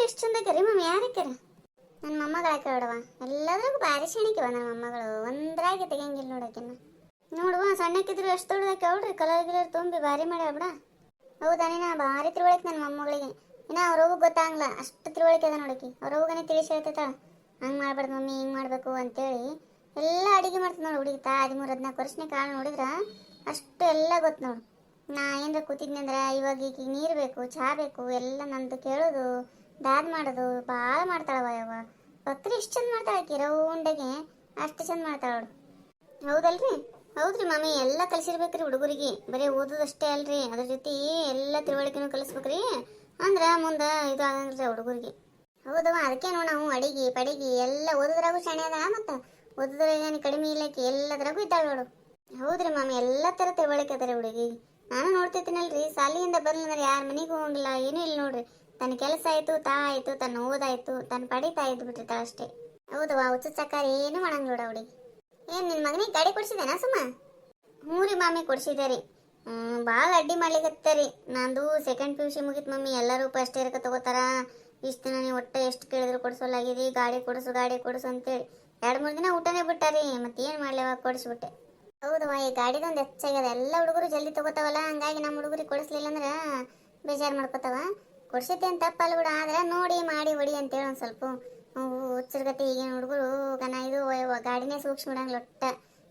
ಎಷ್ಟು ಚಂದ ಕರಿ ಮಮ್ಮಿ ಯಾರಕ್ಕಾರ ನನ್ನ ಮೊಮ್ಮಗಳ ಕೇಳವ ಎಲ್ಲದ್ರಾಗೂ ಭಾರಿ ಶಣಿಕೆವ ನನ್ನ ಮೊಮ್ಮಗಳು ಒಂದ್ರಾಗೆ ತೆಗಿಯಂಗಿಲ್ಲ ನೋಡಕಿನ್ನ ನೋಡುವ ಸಣ್ಣಕ್ಕಿದ್ರು ಎಷ್ಟು ದೊಡ್ಡದಾಕೆ ಅವ್ರಿ ಕಲರ್ ಗಿಲರ್ ತುಂಬಿ ಭಾರಿ ಮಾಡ್ಯಾಳ ಬಿಡ ಹೌದಾ ನೀನ ಭಾರಿ ತಿಳುವಳಿಕೆ ನನ್ನ ಮೊಮ್ಮಗಳಿಗೆ ಇನ್ನ ಅವ್ರವ್ಗೆ ಗೊತ್ತಾಗಲ್ಲ ಅಷ್ಟು ತಿಳುವಳಿಕೆ ಅದ ನೋಡಕಿ ಅವ್ರವ್ಗನೇ ತಿಳಿಸಿ ಹೇಳ್ತೈತಾಳ ಹಂಗೆ ಮಾಡ್ಬಾರ್ದು ಮಮ್ಮಿ ಹಿಂಗೆ ಮಾಡಬೇಕು ಅಂತೇಳಿ ಎಲ್ಲ ಅಡಿಗೆ ಮಾಡ್ತದೆ ನೋಡಿ ಹುಡುಗಿ 13-14 ವರ್ಷನೇ ಕಾಳು ನೋಡಿದ್ರ ಅಷ್ಟು ಎಲ್ಲ ಗೊತ್ತು ನೋಡು ನಾ ಏನಾರ ಕೂತಿದ್ನಿ ಅಂದ್ರೆ ಇವಾಗ ಈಗ ನೀರು ಬೇಕು ಚಹಾ ಬೇಕು ಎಲ್ಲ ನಂದು ಕೇಳೋದು ದಾದ್ ಮಾಡೋದು ಭಾಳ ಮಾಡ್ತಾಳವ ಯವ್ವ ಭಕ್ತರು ಇಷ್ಟು ಚಂದ ಮಾಡ್ತಾಳೆ ಆಕಿ ರೌಂಡಾಗೆ ಅಷ್ಟು ಚಂದ ಮಾಡ್ತಾಳ ಅವಳು ಹೌದಲ್ರಿ ಹೌದ್ರಿ ಮಮ್ಮಿ ಎಲ್ಲ ಕಲಿಸಿರ್ಬೇಕ್ರಿ ಹುಡುಗರಿಗೆ ಬರೀ ಓದೋದಷ್ಟೇ ಅಲ್ರಿ ಅದ್ರ ಜೊತೆ ಎಲ್ಲ ತಿಳುವಳಿಕೆನೂ ಕಲಿಸ್ಬೇಕ್ರಿ ಅಂದ್ರೆ ಮುಂದೆ ಇದು ಆಗಂಗಿಲ್ಲ ಹುಡುಗರಿಗೆ ಹೌದವ ಅದಕ್ಕೆ ನೋಡಿ ನಾವು ಅಡಿಗೆ ಪಡಿಗೆ ಎಲ್ಲ ಓದೋದ್ರಾಗೂ ಶಾಣೆ ಅದ ಮತ್ತು ಓದೋದ್ರಾಗ ಕಡಿಮೆ ಇಲ್ಲಕ್ಕೆ ಎಲ್ಲದ್ರಾಗೂ ಇದ್ದಾಳೆ ನೋಡು ಹೌದ್ರಿ ಮಮ್ಮಿ ಎಲ್ಲ ಥರ ತಿಳುವಳಿಕೆ ಅದ ರೀ ಹುಡುಗಿ ನಾನು ನೋಡ್ತಿರ್ತೀನಲ್ರಿ ಸಾಲಿಯಿಂದ ಬರ್ಲಿಂದ್ರೆ ಯಾರ ಮನೆಗೂ ಹೋಗಂಗಿಲ್ಲ ಏನೂ ಇಲ್ಲ ನೋಡ್ರಿ ತನ್ನ ಕೆಲಸ ಆಯಿತು ಆಯಿತು ತನ್ನ ಓದಾಯ್ತು ತನ್ನ ಪಡಿತಾ ಇದ್ದು ಬಿಟ್ಟಿರ್ತಾಳೆ ಅಷ್ಟೇ ಹೌದವ ಹುಚ್ಚು ಚಕ್ಕಾರ ಏನು ಮಾಡಂಗ್ ನೋಡ ಹುಡುಗಿ ಏನು ನಿನ್ನ ಮಗನಿಗೆ ಗಾಡಿ ಕೊಡ್ಸಿದ್ದೇನಾ ಸುಮ್ಮ ಹ್ಞೂ ರೀ ಮಾಮಿ ಕೊಡ್ಸಿದ್ದೆ ರೀ ಭಾಳ ಅಡ್ಡಿ ಮಾಡ್ಲಿಕ್ಕತ್ತರಿ ನಂದು ಸೆಕೆಂಡ್ PUC ಮುಗಿತು ಮಮ್ಮಿ ಎಲ್ಲರೂ ಫಸ್ಟ್ ಇಯರ್ಗೆ ತಗೋತಾರ ಇಷ್ಟು ದಿನ ನೀವು ಒಟ್ಟೆ ಎಷ್ಟು ಕೇಳಿದ್ರು ಕೊಡಿಸೋಲಾಗಿರಿ ಗಾಡಿ ಕೊಡಿಸು ಅಂತೇಳಿ 2-3 ದಿನ ಊಟನೇ ಬಿಟ್ಟಾರಿ ಮತ್ತೇನು ಮಾಡ್ಲೇವ ಕೊಡಿಸ್ಬಿಟ್ಟೆ ಹೌದವ ಈ ಗಾಡಿದೊಂದು ಹೆಚ್ಚಾಗ್ಯದ ಎಲ್ಲ ಹುಡುಗರು ಜಲ್ದಿ ತಗೋತಾವಲ್ಲ ಹಂಗಾಗಿ ನಮ್ಮ ಹುಡುಗರಿಗೆ ಕೊಡಿಸ್ಲಿಲ್ಲ ಅಂದ್ರೆ ಬೇಜಾರು ಮಾಡ್ಕೋತಾವ ಕೊಡ್ಸಿದ್ದೆ ಅಂತ ತಪ್ಪಲ್ಲ ಬಿಡ ಆದ್ರೆ ನೋಡಿ ಮಾಡಿ ಹೊಡಿ ಅಂತೇಳಿ ಒಂದು ಸ್ವಲ್ಪ ಹುಚ್ಚರ್ಗತಿ ಈಗಿನ ಹುಡುಗರು ಕನ ಇದು ಗಾಡಿನೇ ಸೂಕ್ಷ್ಮ ಬಿಡಂಗಿಲ್ಲ ಒಟ್ಟ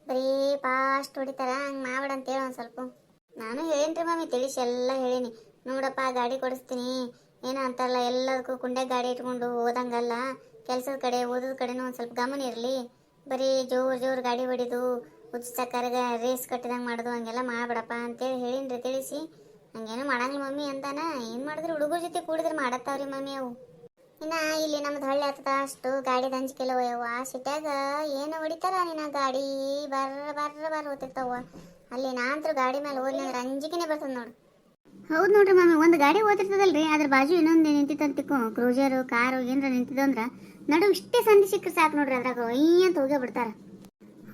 ಬರೀ ಫಾಸ್ಟ್ ಹೊಡಿತಾರ ಹಂಗೆ ಮಾಡ್ಬಿಡ ಅಂತೇಳಿ ಒಂದು ಸ್ವಲ್ಪ ನಾನು ಹೇಳೇನ್ರಿ ಮಮ್ಮಿ ತಿಳಿಸಿ ಎಲ್ಲ ಹೇಳೀನಿ ನೋಡಪ್ಪ ಗಾಡಿ ಕೊಡಿಸ್ತೀನಿ ಏನೋ ಅಂತಾರಲ್ಲ ಎಲ್ಲದಕ್ಕೂ ಕುಂಡೆ ಗಾಡಿ ಇಟ್ಕೊಂಡು ಓದಂಗಲ್ಲ ಕೆಲಸದ ಕಡೆ ಓದೋದ ಕಡೆನೂ ಒಂದು ಸ್ವಲ್ಪ ಗಮನ ಇರಲಿ ಬರೀ ಜೋರು ಗಾಡಿ ಹೊಡಿದು ಹುಚ್ಚ ಚಕ್ಕರ್ಗೆ ರೇಸ್ ಕಟ್ಟಿದಂಗೆ ಮಾಡೋದು ಹಂಗೆಲ್ಲ ಮಾಡ್ಬಿಡಪ್ಪ ಅಂತೇಳಿ ಹೇಳೀನ್ರಿ ತಿಳಿಸಿ ಹಂಗೇನು ಮಾಡಂಗಿಲ್ಲ ಮಮ್ಮಿ ಅಂತಾನ ಏನು ಮಾಡಿದ್ರೆ ಹುಡುಗರ ಜೊತೆ ಕೂಡಿದ್ರೆ ಮಾಡತ್ತಾವ್ರಿ ಮಮ್ಮಿ ಅವು ಇನ್ನು ಇಲ್ಲಿ ನಮ್ದು ಹಳ್ಳಿ ಆಗ್ತದ ಅಷ್ಟು ಗಾಡಿದ ಅಂಜಿಕೆಲ್ಲ ಒಯ್ಯವ ಆ ಸಿಟ್ಯಾಗ ಏನು ಹೊಡಿತಾರ ನಿನ್ನ ಗಾಡಿ ಬರ್ರ ಹೋಗ್ತಿರ್ತಾವ ಅಲ್ಲಿ ನಾನಂತೂ ಗಾಡಿ ಮೇಲೆ ಹೋಗ್ಲಿ ಅಂದ್ರೆ ಅಂಜಿಕೆನೇ ಬರ್ತದೆ ನೋಡು ಹೌದು ನೋಡ್ರಿ ಮಮ್ಮಿ ಒಂದು ಗಾಡಿ ಓದಿರ್ತದಲ್ರಿ ಅದ್ರ ಬಾಜು ಇನ್ನೊಂದು ನಿಂತಿತ್ತಂತಿಕ್ಕೋ ಕ್ರೂಸರು ಕಾರು ಏನಾರ ನಿಂತಿದ್ದು ನಡು ಇಷ್ಟೇ ಸಂಧಿ ಸಿಕ್ಕರೆ ಸಾಕು ನೋಡ್ರಿ ಅದ್ರಾಗ ಅಂತ ಹೋಗೇ ಬಿಡ್ತಾರ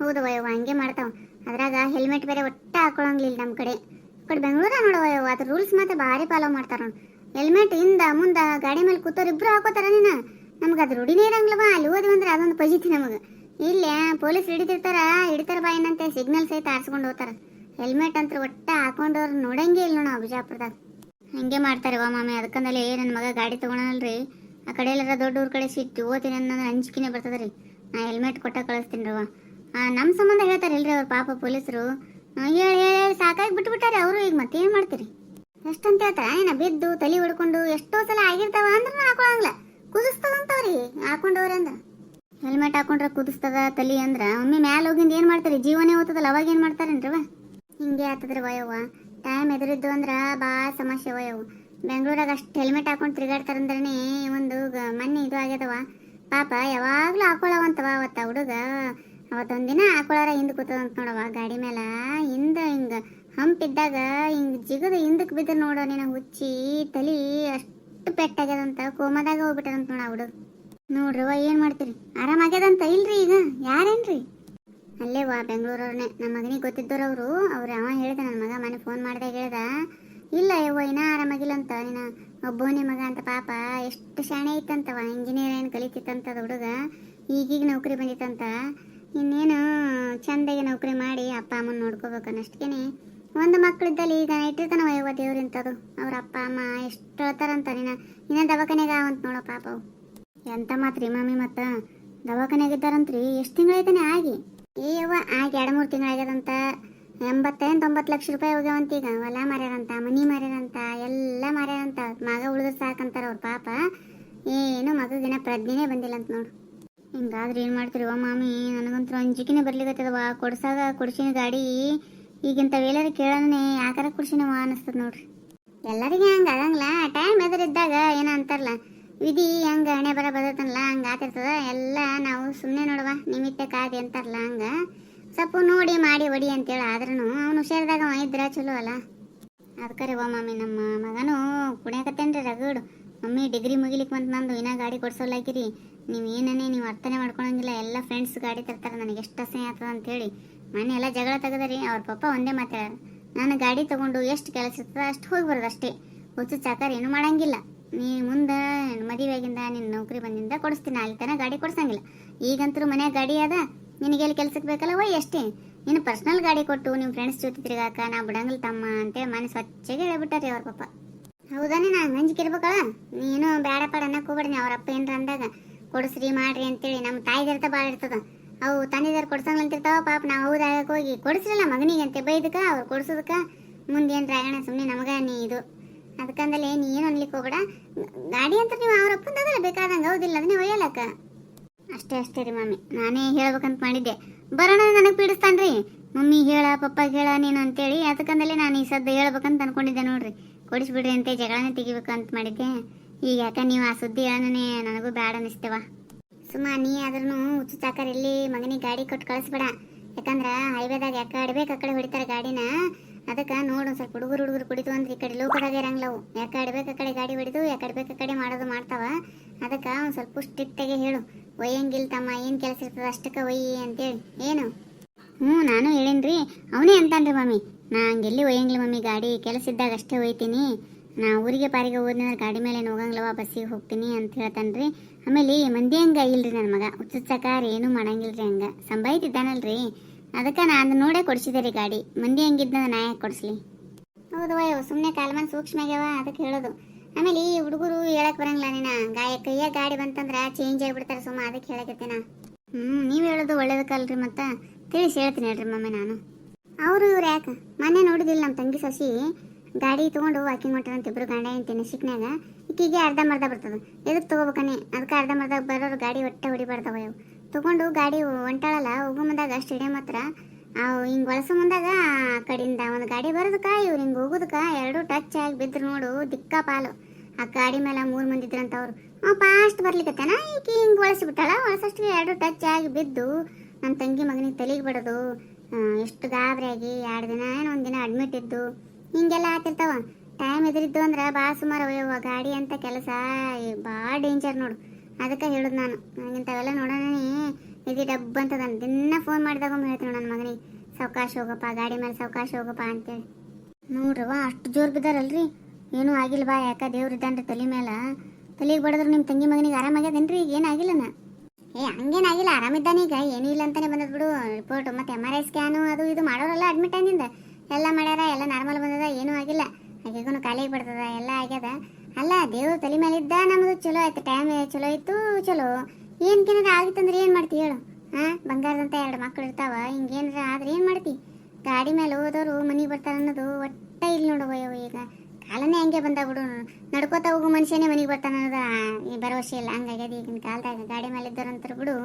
ಹೌದು ವಯವ್ವ ಹಂಗೆ ಮಾಡ್ತಾವ ಅದ್ರಾಗ ಹೆಲ್ಮೆಟ್ ಬೇರೆ ಒಟ್ಟ ಹಾಕೊಳಂಗಿಲ್ಲ ನಮ್ಮ ಕಡೆ ಬೆಂಗಳೂರ ನೋಡವಯ್ಯವ ಅದ್ರ ರೂಲ್ಸ್ ಮಾತ್ರ ಭಾರಿ ಫಾಲೋ ಮಾಡ್ತಾರ ನೋಡಿ ಹೆಲ್ಮೆಟ್ ಹಿಂದ ಮುಂದೆ ಗಾಡಿ ಮೇಲೆ ಕೂತವ್ರು ಇಬ್ರು ಹಾಕೋತಾರ ನೀನು ನಮ್ಗೆ ಅದು ರೂಢಿನೇ ಇರಂಗಿಲ್ಲವ ಅಲ್ಲಿ ಓದ್ವಿ ಅಂದ್ರೆ ಅದೊಂದು ಪಜಿತಿ ನಮಗೆ ಇಲ್ಲೇ ಪೊಲೀಸ್ ಹಿಡಿತಾರ ಬಾಯಿನಂತೆ ಸಿಗ್ನಲ್ ಸಹಿತ ಆರಿಸ್ಕೊಂಡು ಹೋಗ್ತಾರ ಹೆಲ್ಮೆಟ್ ಅಂತ ಒಟ್ಟ ಹಾಕೊಂಡವ್ರು ನೋಡಂಗೆ ಇಲ್ಲ ನಾವು ಬಿಜಾಪುರದಾಗ ಹಂಗೆ ಮಾಡ್ತಾರೆ ವಾ ಮಾಮಿ ಅದಕ್ಕಂದಲ್ಲಿ ನನ್ನ ಮಗ ಗಾಡಿ ತೊಗೊಳಲ್ರಿ ಆ ಕಡೆ ಎಲ್ಲರ ದೊಡ್ಡವ್ರ ಕಡೆ ಸಿಟ್ಟು ಓದ್ತೀನಿ ಅನ್ನೋದು ಅಂಜಿಕೆನೇ ಬರ್ತದೆ ರೀ ನಾ ಹೆಲ್ಮೆಟ್ ಕೊಟ್ಟ ಕಳಿಸ್ತೀನಿ ರವ ನಮ್ಮ ಸಂಬಂಧ ಹೇಳ್ತಾರೆ ಇಲ್ರಿ ಅವ್ರು ಪಾಪ ಪೊಲೀಸರು ಹೇಳಿ ಸಾಕಾಗಿ ಬಿಟ್ಬಿಟ್ಟಾರೆ ಅವರು ಈಗ ಮತ್ತೇನು ಮಾಡ್ತೀರಿ ಎಷ್ಟಂತ ಹೇಳ್ತಾರ ಏನ ಬಿದ್ದು ತಲೆ ಹೊಡ್ಕೊಂಡು ಎಷ್ಟೋ ಸಲ ಆಗಿರ್ತಾವ ಅಂದ್ರೆ ಹಾಕೊಳಂಗಿಲ್ಲ ಕುದಿಸ್ತದಂತವ್ರಿ ಹಾಕೊಂಡವ್ರಿ ಅಂದ್ರೆ ಹೆಲ್ಮೆಟ್ ಹಾಕೊಂಡ್ರೆ ಕುದಿಸ್ತದ ತಲೆ ಅಂದ್ರೆ ಒಮ್ಮೆ ಮ್ಯಾಲ ಹೋಗಿಂದ ಏನು ಮಾಡ್ತಾರೆ ಜೀವನೇ ಹೋಗ್ತದಲ್ಲ ಅವಾಗ ಏನು ಮಾಡ್ತಾರೇನ್ರವ ಹಿಂಗೆ ಆಗ್ತದ್ರಿ ವಯವ್ವ ಟೈಮ್ ಎದುರಿದ್ದು ಅಂದ್ರೆ ಭಾಳ ಸಮಸ್ಯೆ ವಯವು ಬೆಂಗಳೂರಾಗ ಅಷ್ಟು ಹೆಲ್ಮೆಟ್ ಹಾಕೊಂಡು ತಿರುಗಾಡ್ತಾರಂದ್ರೆ ಒಂದು ಮೊನ್ನೆ ಇದು ಆಗ್ಯದವ ಪಾಪ ಯಾವಾಗಲೂ ಹಾಕೊಳ್ಳವಂತವ ಅವತ್ತ ಹುಡುಗ ಅವತ್ತೊಂದಿನ ಹಾಕೊಳ್ಳಾರ ಹಿಂದೆ ಕೂತದಂತ ನೋಡವ ಗಾಡಿ ಮೇಲೆ ಹಿಂದೆ ಹಿಂಗೆ ಹಂಪಿದ್ದಾಗ ಹಿಂಗೆ ಜಿಗದ ಹಿಂದಕ್ಕೆ ಬಿದ್ದರೆ ನೋಡೋ ನೀನು ಹುಚ್ಚಿ ತಲೆ ಅಷ್ಟು ಪೆಟ್ಟಾಗ್ಯದಂತ ಕೋಮದಾಗ ಹೋಗ್ಬಿಟ್ಟಾರಂತ ನೋಡ ಹುಡುಗ ನೋಡ್ರವ ಏನು ಮಾಡ್ತೀರಿ ಆರಾಮಾಗ್ಯದಂತ ಇಲ್ರಿ ಈಗ ಯಾರೇನ್ರಿ ಅಲ್ಲೇ ವಾ ಬೆಂಗಳೂರವ್ರನ್ನೇ ನಮ್ಮ ಮಗನಿಗೆ ಗೊತ್ತಿದ್ದವ್ರವರು ಅವ ಹೇಳ್ದೆ ನನ್ನ ಮಗ ಮನೆ ಫೋನ್ ಮಾಡಿದಾಗ ಹೇಳ್ದ ಇಲ್ಲ ಯವ್ವ ಇನ್ನೂ ಆರಾಮಾಗಿಲ್ಲ ಅಂತ ನೀನು ಒಬ್ಬನೇ ಮಗ ಅಂತ ಪಾಪ ಎಷ್ಟು ಶಾಣೆ ಇತ್ತಂತವ ಇಂಜಿನಿಯರ್ ಏನು ಕಲಿತಿತ್ತಂತದ ಹುಡುಗ ಈಗೀಗ ನೌಕರಿ ಬಂದಿತ್ತಂತ ಇನ್ನೇನು ಚಂದಾಗಿ ನೌಕರಿ ಮಾಡಿ ಅಪ್ಪ ಅಮ್ಮನ ನೋಡ್ಕೋಬೇಕನ್ನಷ್ಟೇನೆ ಒಂದು ಮಕ್ಕಳಿದ್ದಲ್ಲಿ ಈಗ ಇಟ್ಟಿರ್ತಾನವ ಯವ್ವ ದೇವ್ರಿಂತದು ಅವ್ರ ಅಪ್ಪ ಅಮ್ಮ ಎಷ್ಟು ಹೇಳ್ತಾರಂತ ಇನ್ನೇ ದವಾಖಾನೆಗೆ ಅವಂತ ನೋಡೋ ಪಾಪ ಅವು ಎಂತ ಮಾತ್ರಿ ಮಮ್ಮಿ ಮತ್ತು ದವಾಖಾನೆಗಿದ್ದಾರಂತ್ರಿ ಎಷ್ಟು ತಿಂಗಳೈತಾನೆ ಆಗಿ ಯವ್ವ ಆಗಿ 2-3 ತಿಂಗಳಾಗ್ಯದಂತ 80-90 ಲಕ್ಷ ರೂಪಾಯಿ ಹೋಗ್ಯಾವಂತ ಈಗ ಹೊಲ ಮಾರ್ಯಾರಂತ ಮನಿ ಮಾರ್ಯಾರಂತ ಎಲ್ಲ ಮಾರ್ಯಾರಂತ ಮಗ ಉಳಿದ್ರೆ ಸಾಕಂತಾರ ಅವ್ರ ಪಾಪ ಏನು ಮಗಗಿನ ಪ್ರಜ್ಞೆನೇ ಬಂದಿಲ್ಲ ಅಂತ ನೋಡು ಹಿಂಗಾದ್ರೆ ಏನು ಮಾಡ್ತೀರಿವ ಮಾಮಿ ನನಗಂತೂ ಅಂಜಿಕೆನೇ ಬರ್ಲಿಕ್ಕತ್ತದವ ಕೊಡ್ಸಿನ ಗಾಡಿ ಈಗಿಂತವೆಲ್ಲರ ಕೇಳೋಣ ಯಾಕಾರ ಕೊಡ್ಸಿನವ ಅನಿಸ್ತದ ನೋಡ್ರಿ ಎಲ್ಲರಿಗೆ ಹಂಗೆ ಆಗಂಗಿಲ್ಲ ಟೈಮ್ ಎದುರಿದ್ದಾಗ ಏನೋ ಅಂತಾರಲ್ಲ ವಿಧಿ ಹಂಗೆ ಹಣೆ ಬರ್ತನಲ್ಲ ಹಂಗೆ ಆತಿರ್ತದ ಎಲ್ಲ ನಾವು ಸುಮ್ಮನೆ ನೋಡುವ ನಿಮಿತ್ತ ಕಾದಿ ಅಂತಾರಲ್ಲ ಹಂಗೆ ಸ್ವಲ್ಪ ನೋಡಿ ಮಾಡಿ ಹೊಡಿ ಅಂತೇಳಿ ಆದ್ರೂ ಅವ್ನು ಹುಷಾರ್ದಾಗ ಇದ್ರೆ ಚಲೋ ಅಲ್ಲ ಅದಕ್ಕರೆ ಓ ಮಮ್ಮಿ ನಮ್ಮ ಮಗನೂ ಕುಣಿಯಕತ್ತೇನ್ರಿ ರಗಡು ಮಮ್ಮಿ ಡಿಗ್ರಿ ಮುಗಿಲಿಕ್ಕೆ ಬಂತು ನಂದು ಇನ್ನೂ ಗಾಡಿ ಕೊಡ್ಸೋಲಾಗಿರಿ ನೀವು ಏನನ್ನೇ ನೀವು ಅರ್ಥನೇ ಮಾಡ್ಕೊಳಂಗಿಲ್ಲ ಎಲ್ಲ ಫ್ರೆಂಡ್ಸ್ ಗಾಡಿ ತರ್ತಾರೆ ನನಗೆ ಎಷ್ಟು ಅಸಹ್ಯ ಆಗ್ತದೆ ಅಂತೇಳಿ ಮೊನ್ನೆ ಎಲ್ಲ ಜಗಳ ತೆಗೆದ್ರಿ ಅವ್ರ ಪಪ್ಪ ಒಂದೇ ಮಾತಾಡ್ಯಾರ ನಾನು ಗಾಡಿ ತೊಗೊಂಡು ಎಷ್ಟು ಕೆಲಸ ಇರ್ತದೆ ಅಷ್ಟು ಹೋಗಿ ಬರೋದು ಅಷ್ಟೇ ಹುಚ್ಚು ಚಾಕರ್ ಏನು ಮಾಡಂಗಿಲ್ಲ ನೀ ಮುಂದೆ ಮದುವೆಯಾಗಿಂದ ನಿನ್ನ ನೌಕರಿ ಬಂದಿಂದ ಕೊಡಿಸ್ತೀನಿ, ಅಲ್ಲಿ ತನಕ ಗಾಡಿ ಕೊಡ್ಸಂಗಿಲ್ಲ. ಈಗಂತರೂ ಮನ್ಯಾಗ ಗಾಡಿ ಅದ, ನಿನಗೆಲ್ಲಿ ಕೆಲ್ಸಕ್ಕೆ ಬೇಕಲ್ಲ ಒಯ್ ಅಷ್ಟೇ. ನೀನು ಪರ್ಸ್ನಲ್ ಗಾಡಿ ಕೊಟ್ಟು ನಿಮ್ಮ ಫ್ರೆಂಡ್ಸ್ ಜೊತೆ ತಿರುಗಾಕ ನಾ ಬಿಡಂಗಿಲ್ಲ ತಮ್ಮ ಅಂತೇಳಿ ಮನೆ ಸ್ವಚ್ಛಗೆ ಹೇಳ್ಬಿಟ್ಟಾರಿ ಅವ್ರ ಪಪ್ಪ. ಹೌದಾನೆ, ನಾನು ಅಂಜಿಕೆ ಇರ್ಬೇಕಲ್ಲ. ನೀನು ಬೇಡ ಪಾಡ ಅನ್ನಕ್ಕೆ ಹೋಗ್ಬೇಡಿ. ಅವ್ರ ಅಪ್ಪ ಏನ್ರ ಅಂದಾಗ ಕೊಡಿಸ್ರಿ ಮಾಡ್ರಿ ಅಂತೇಳಿ ನಮ್ಮ ತಾಯಿದಿರ್ತ ಭಾಳ ಇರ್ತದ. ಅವು ತಂದಿದಾರು ಕೊಡ್ಸಂಗಿಲ್ಲ ಅಂತಿರ್ತಾವ. ಪಾಪ ನಾವು ಹೌದಾಗಕ್ಕೆ ಹೋಗಿ ಕೊಡಿಸ್ರಲ್ಲ ಮಗನಿಗೆ ಅಂತ ಬೈದಕ್ಕೆ ಅವ್ರು ಕೊಡ್ಸೋದಕ್ಕೆ ಮುಂದೆ ಏನ್ರ ಆಗೋಣ ಸುಮ್ಮನೆ ನಮಗ ನೀ ಇದು. ಅದಕ್ಕಂದಲೇ ನೀ ಏನು ಅನ್ಲಿಕ್ಕೆ ಹೋಗ್ಬೇಡ. ಗಾಡಿ ಅಂತ ನೀವು ಅವ್ರ ಅಪ್ಪಂದಲ್ಲ ಬೇಕಾದಂಗೆ, ಹೌದಿಲ್ಲ ಅದನ್ನೇ ಒಯ್ಯಲಕ್ಕ. ಅಷ್ಟೇ ರೀ ಮಮ್ಮಿ, ನಾನೇ ಹೇಳ್ಬೇಕಂತ ಮಾಡಿದ್ದೆ. ಬರೋಣ ನನಗೆ ಪೀಡಿಸ್ತಾನ್ರಿ, ಮಮ್ಮಿ ಹೇಳ ಪಪ್ಪ ಹೇಳ ನೀನು ಅಂತೇಳಿ. ಅದಕ್ಕಂದಲೇ ನಾನು ಈ ಸದ್ದ ಹೇಳ್ಬೇಕಂತ ಅನ್ಕೊಂಡಿದ್ದೆ ನೋಡ್ರಿ. ಕೊಡಿಸ್ಬಿಡ್ರಿ ಅಂತ ಜಗಳನೇ ತೆಗಿಬೇಕಂತ ಮಾಡಿದ್ದೆ. ಈಗ ಯಾಕೆ ನೀವು ಆ ಸುದ್ದಿ ಹೇಳನೇ ನನಗೂ ಬ್ಯಾಡ ಅನಿಸ್ತೇವ. ಸುಮ್ಮ ನೀ ಆದ್ರೂ ಹುಚ್ಚಾಕರ್ ಇಲ್ಲಿ ಮಗನಿಗೆ ಗಾಡಿ ಕೊಟ್ಟು ಕಳಿಸ್ಬೇಡ. ಯಾಕಂದ್ರೆ ಹೈವೇದಾಗ ಯಾಕಡೆ ಬೇಕು ಆ ಕಡೆ ಹೊಡಿತಾರೆ ಗಾಡಿನ. ಅದಕ್ಕೆ ನೋಡು ಸ್ವಲ್ಪ ಹುಡುಗರು ಕುಡಿತು ಅಂದ್ರೆ ಈ ಕಡೆ ಲೋಕದಾಗ ಇರಂಗಿಲ್ಲ ಅವು. ಯಾಕಡೆ ಬೇಕು ಆ ಕಡೆ ಗಾಡಿ ಹೊಡಿದು ಯಾಕಡೆ ಬೇಕು ಆ ಕಡೆ ಮಾಡೋದು ಮಾಡ್ತಾವ. ಅದಕ್ಕೆ ಒಂದು ಸ್ವಲ್ಪ ಸ್ಟ್ರಿಕ್ಟಾಗೆ ಹೇಳು, ಒಯ್ಯಂಗಿಲ್ಲ ತಮ್ಮ, ಏನು ಕೆಲಸ ಇರ್ತದೆ ಅಷ್ಟಕ್ಕೆ ಒಯ್ಯಿ ಅಂತೇಳಿ. ಏನು? ನಾನು ಹೇಳೇನ್ರಿ. ಅವನೇ ಅಂತಾನ್ರಿ ಮಮ್ಮಿ, ನಾ ಹಂಗೆಲ್ಲಿ ಒಯ್ಯಂಗಿಲ್ಲ ಮಮ್ಮಿ, ಗಾಡಿ ಕೆಲಸ ಇದ್ದಾಗ ಅಷ್ಟೇ ಒಯ್ತೀನಿ. ನಾ ಊರಿಗೆ ಪಾರಿಗೆ ಹೋದ್ನಂದ್ರೆ ಗಾಡಿ ಮೇಲೆ ಏನು ಹೋಗಂಗಿಲ್ಲವ, ಬಸ್ಸಿಗೆ ಹೋಗ್ತೀನಿ ಅಂತ ಹೇಳ್ತಾನ್ರಿ. ಆಮೇಲೆ ಮಂದಿ ಹಂಗೆ ಇಲ್ರಿ ನನ್ನ ಮಗ, ಹುಚ್ಚುಚ್ಚಾಕಾರ ಏನೂ ಮಾಡಂಗಿಲ್ರಿ, ಹಂಗೆ ಸಂಭಾಯ್ತಿದ್ದಾನಲ್ರಿ. ಅದಕ್ಕೆ ನಾನು ನೋಡೇ ಕೊಡಿಸಿದೆ ರೀ ಗಾಡಿ. ಮಂದಿ ಹಂಗಿದ್ನ ನಾ ಯಾಕೆ ಕೊಡಿಸ್ಲಿ? ಹೌದು ವಯ್ಯೋ, ಸುಮ್ಮನೆ ಕಾಲ್ಮನ್ ಸೂಕ್ಷ್ಮ ಆಗ್ಯಾವ ಅದಕ್ಕೆ ಹೇಳೋದು. ಆಮೇಲೆ ಈ ಹುಡುಗರು ಹೇಳಕ್ ಬರಂಗಿಲ್ಲ. ನೀನು ಕೈಯಾಗ ಗಾಡಿ ಬಂತಂದ್ರೆ ಚೇಂಜ್ ಆಗಿಬಿಡ್ತಾರೆ ಸುಮ್ಮ, ಅದಕ್ಕೆ ಹೇಳಕತ್ತೇನ. ನೀವು ಹೇಳೋದು ಒಳ್ಳೇದಕ್ಕಲ್ರಿ. ಮತ್ತೆ ತಿಳಿಸಿ ಹೇಳ್ತೀನಿ ಹೇಳ್ರಿ ಮಮ್ಮಿ ನಾನು. ಅವರು ಇವ್ರು ಯಾಕೆ ಮೊನ್ನೆ ನೋಡಿದಿಲ್ಲ ನಮ್ಮ ತಂಗಿ ಸಸಿ ಗಾಡಿ ತೊಗೊಂಡು ವಾಕಿಂಗ್ ಹೊಂಟಾರಂತ ಇಬ್ಬರು ಗಂಡ ಹೆಂಡ್ತಿ ಸಿಕ್ನಾಗ. ಈಕಿಗೆ ಅರ್ಧಂಬರ್ಧ ಬರ್ತದೆ. ಎದಕ್ಕೆ ತೊಗೋಬೇಕನೆ? ಅದಕ್ಕೆ ಅರ್ಧಂಬರ್ಧ ಬರೋರು ಗಾಡಿ ಒಟ್ಟೆ ಹೊಡಿಬಾರ್ದವ. ಇವು ತೊಗೊಂಡು ಗಾಡಿ ಹೊಂಟಾಳಲ್ಲ, ಹೋಗೋ ಮುಂದಾಗ ಸ್ಟೇಡಿಯಂ ಹತ್ರ ಅವು ಹಿಂಗೆ ಬಳಸೋ ಮುಂದಾಗ ಆ ಕಡೆಯಿಂದ ಒಂದು ಗಾಡಿ ಬರೋದಕ್ಕೆ ಇವ್ರು ಹಿಂಗೆ ಹೋಗೋದಕ್ಕೆ ಎರಡೂ ಟಚ್ ಆಗಿ ಬಿದ್ರು ನೋಡು, ದಿಕ್ಕ ಪಾಲು. ಆ ಗಾಡಿ ಮೇಲೆ 3 ಮಂದಿ ಇದ್ರಂತವ್ರು. ಫಾಸ್ಟ್ ಬರ್ಲಿಕ್ಕತ್ತೇನ, ಈಕಿ ಹಿಂಗೆ ಬಳಸಿಬಿಟ್ಟಾಳ. ಬಳಸೋಷ್ಟಿಗೆ ಎರಡು ಟಚ್ ಆಗಿ ಬಿದ್ದು ನಮ್ಮ ತಂಗಿ ಮಗನಿಗೆ ತಲೆಗೆ ಬಡೋದು. ಎಷ್ಟು ಗಾಬರಿಯಾಗಿ 2 ದಿನ ಏನೋ 1 ದಿನ ಅಡ್ಮಿಟ್ ಇದ್ದು ಹಿಂಗೆಲ್ಲ ಆತಿರ್ತಾವ. ಟೈಮ್ ಎದುರಿದ್ದು ಅಂದ್ರೆ ಭಾಳ ಸುಮಾರು ಅಯ್ಯವ್ವ. ಗಾಡಿ ಅಂತ ಕೆಲಸ ಭಾಳ ಡೇಂಜರ್ ನೋಡು. ಅದಕ್ಕೆ ಹೇಳೋದು ನಾನು, ಇಂಥವೆಲ್ಲ ನೋಡೋಣ ಇದು ಡಬ್ಬ ಅಂತದ. ದಿನ ಫೋನ್ ಮಾಡಿದಾಗ ಹೇಳ್ತೀನಿ ನನ್ನ ಮಗನಿಗೆ, ಸಾವಕಾಶ ಹೋಗಪ್ಪ, ಗಾಡಿ ಮೇಲೆ ಸಾವಕಾಶ ಹೋಗಪ್ಪ ಅಂತೇಳಿ. ನೋಡ್ರವ ಅಷ್ಟು ಜೋರು ಬಿದ್ದಾರಲ್ರಿ. ಏನೂ ಆಗಿಲ್ವಾ? ಯಾಕೆ ದೇವ್ರು ಇದ್ದಾನ್ರಿ ತಲೆ ಮೇಲೆ. ತಲೆಗೆ ಬಡಿದ್ರು ನಿಮ್ಮ ತಂಗಿ ಮಗನಿಗೆ ಆರಾಮಾಗ್ಯದೇನ್ರಿ? ಈಗ ಏನಾಗಿಲ್ಲನ? ಹಂಗೇನಾಗಿಲ್ಲ, ಆರಾಮಿದ್ದಾನೆ ಈಗ, ಏನೂ ಇಲ್ಲ ಅಂತಾನೆ ಬಂದದ್ ಬಿಡು ರಿಪೋರ್ಟ್. ಮತ್ತು MRI ಸ್ಕ್ಯಾನು ಅದು ಇದು ಮಾಡೋರಲ್ಲ ಅಡ್ಮಿಟ್ ಆಗಿಂದ ಎಲ್ಲ ಮಾಡ್ಯಾರ, ಎಲ್ಲ ನಾರ್ಮಲ್ ಬಂದದ, ಏನೂ ಆಗಿಲ್ಲ. ಹಾಗೆಗೂ ಕಾಲಿಗೆ ಬರ್ತದ, ಎಲ್ಲ ಆಗ್ಯದ. ಅಲ್ಲ ದೇವ್ರು ತಲೆ ಮೇಲೆ ಇದ್ದ, ನಮ್ಮದು ಚಲೋ ಆಯ್ತು, ಟೈಮ್ ಚಲೋ ಇತ್ತು, ಚಲೋ. ಏನ್ಕೇನಾರ ಆಗಿತ್ತಂದ್ರೆ ಏನು ಮಾಡ್ತಿ ಹೇಳು? ಬಂಗಾರದಂತ 2 ಮಕ್ಳು ಇರ್ತಾವ, ಹಿಂಗೇನಾರ ಆದ್ರೆ ಏನು ಮಾಡ್ತಿ? ಗಾಡಿ ಮೇಲೆ ಹೋದವರು ಮನೆಗೆ ಬರ್ತಾರೆ ಅನ್ನೋದು ಒಟ್ಟ ಇಲ್ಲಿ ನೋಡುವ. ಈಗ ಕಾಲನೇ ಹಂಗೆ ಬಂದ ಬಿಡು. ನಡ್ಕೋತಾ ಹೋಗೋ ಮನುಷ್ಯನೇ ಮನೆಗೆ ಬರ್ತಾನೆ ಅನ್ನೋದು ಈ ಭರವಸೆ ಇಲ್ಲ. ಹಂಗಾಗ್ಯದ ಈಗಿನ ಕಾಲದಾಗ. ಗಾಡಿ ಮೇಲೆ ಇದ್ದವ್ರಂತಾರೆ ಬಿಡು.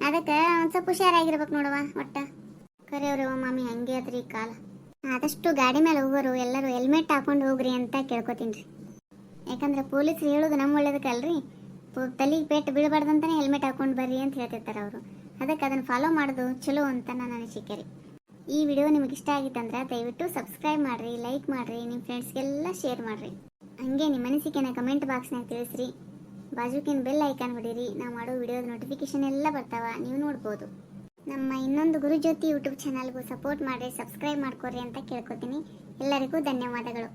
ಅದಕ್ಕೆ ಒಂದು ಸ್ವಲ್ಪ ಹುಷಾರಾಗಿರ್ಬೇಕು ನೋಡುವ. ಒಟ್ಟ ಕರೆಯವ್ರವ ಮಾಮಿ, ಹಂಗೆ ಅದ್ರಿ ಕಾಲ. ಆದಷ್ಟು ಗಾಡಿ ಮೇಲೆ ಹೋಗೋರು ಎಲ್ಲರೂ ಹೆಲ್ಮೆಟ್ ಹಾಕೊಂಡು ಹೋಗ್ರಿ ಅಂತ ಕೇಳ್ಕೊತೀನಿ ರೀ. ಯಾಕಂದ್ರೆ ಪೊಲೀಸರು ಹೇಳೋದು ನಮ್ಮ ಒಳ್ಳೇದಕ್ಕಲ್ರಿ. ತಲೆಗೆ ಪೇಟು ಬೀಳಬಾರ್ದಂತಾನೆ ಹೆಲ್ಮೆಟ್ ಹಾಕೊಂಡು ಬರ್ರಿ ಅಂತ ಹೇಳ್ತಿರ್ತಾರೆ ಅವರು. ಅದಕ್ಕೆ ಅದನ್ನು ಫಾಲೋ ಮಾಡೋದು ಚಲೋ ಅಂತ ನಾನು ಅನಿಸಿಕೆ ರೀ. ಈ ವಿಡಿಯೋ ನಿಮಗೆ ಇಷ್ಟ ಆಗಿತ್ತಂದ್ರೆ ದಯವಿಟ್ಟು ಸಬ್ಸ್ಕ್ರೈಬ್ ಮಾಡಿರಿ, ಲೈಕ್ ಮಾಡಿರಿ, ನಿಮ್ಮ ಫ್ರೆಂಡ್ಸ್ಗೆಲ್ಲ ಶೇರ್ ಮಾಡಿರಿ. ಹಂಗೆ ನಿಮ್ಮ ಅನಿಸಿಕೆನ ಕಮೆಂಟ್ ಬಾಕ್ಸ್ನಾಗ ತಿಳಿಸ್ರಿ. ಬಾಜುಕಿನ ಬೆಲ್ ಐಕಾನ್ ಹೊಡೀರಿ. ನಾವು ಮಾಡೋ ವಿಡಿಯೋದ ನೋಟಿಫಿಕೇಶನ್ ಎಲ್ಲ ಬರ್ತಾವ, ನೀವು ನೋಡ್ಬೋದು. ನಮ್ಮ ಇನ್ನೊಂದು ಗುರುಜ್ಯೋತಿ ಯೂಟ್ಯೂಬ್ ಚಾನಲ್ಗೂ ಸಪೋರ್ಟ್ ಮಾಡಿರಿ, ಸಬ್ಸ್ಕ್ರೈಬ್ ಮಾಡ್ಕೊರಿ ಅಂತ ಕೇಳ್ಕೊತೀನಿ. ಎಲ್ಲರಿಗೂ ಧನ್ಯವಾದಗಳು.